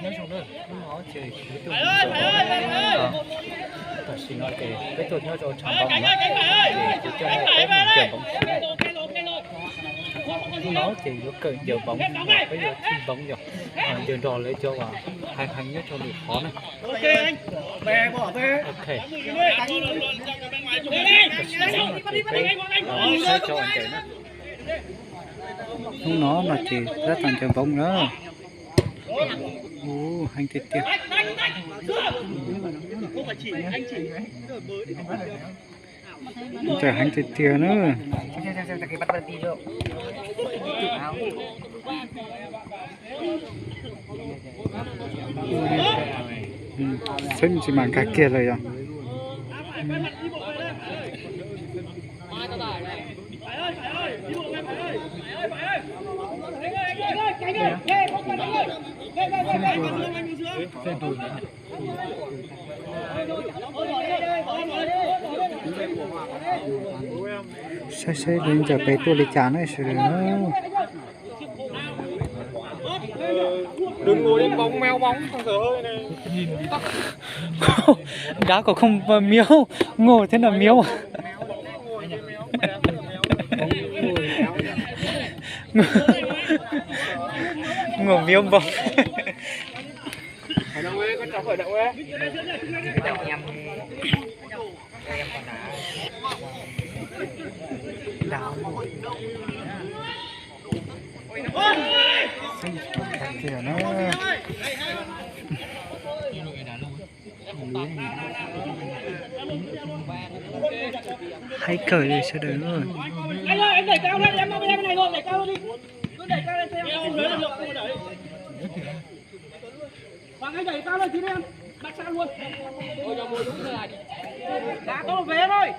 nói chung là nó chỉ cái tuổi ta xin nói cái tuổi nhau cho chạm bóng để cho nó có mình chạm bóng nó chỉ có cởi giờ bóng bây giờ thi bóng rồi giờ đò lấy cho vào hai hành nhất cho được khó này Ok anh. Về bỏ về. ok sẽ cho anh chạy nó nó mà chỉ rất là chạm bóng nữa hành tiệt tiệt chả hành tiệt tiệt nữa sân chỉ mang cả kia rồi à sẽ lên giờ bé tôi lấy chán ấy sẽ nữa Đừng ngồi đánh bóng meo bóng không dở hơi này. đá có không miếu ngồi thế là miếu ngồi miếu bóng Khởi động ấy, con cháu khởi động ấy. đá kìa nó hay cởi đi sẽ được rồi Anh ơi, em đẩy cao lên, em cái này rồi, đẩy cao lên đi. Cứ đẩy cao lên xem em đẩy được không đẩy. Hoàng anh đẩy cao lên tí em. Bắt sang luôn. Ôi giờ ngồi đúng này. Đá có một vé thôi.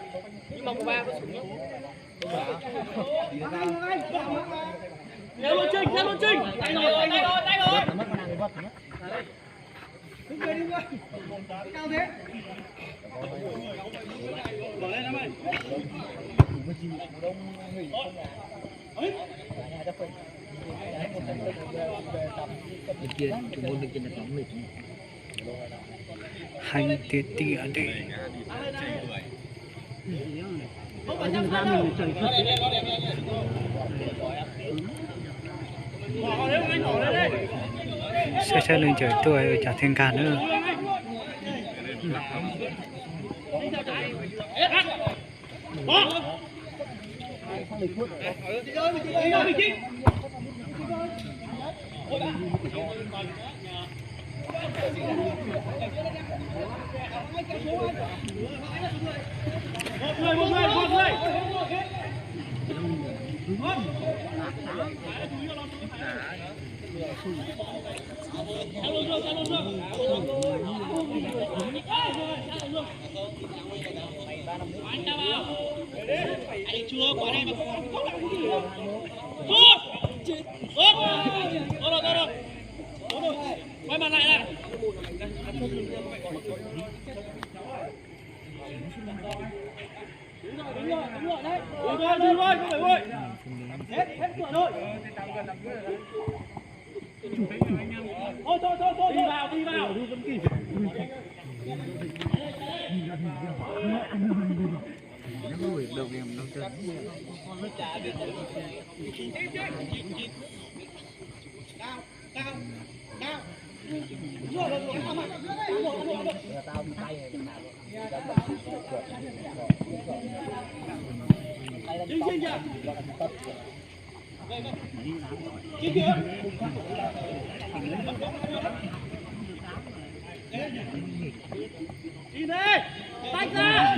Nhưng mà của ba có súng nhá. Anh. Theo luôn Trinh. Tay rồi. Đứng đi người. Cao thế. Bỏ lên em ơi. hành tiệt tiệt đi sẽ lên trời tôi trả thêm cả nữa Một người. Anh chưa quả này mà không làm cái gì nữa. Rồi. Quay mặt lại này. Đúng rồi đấy. Đi thôi, không phải ơi. Hết cửa thôi. Thôi. Đi vào. đầu em nó chân tao bị tay đi đây, tách ra.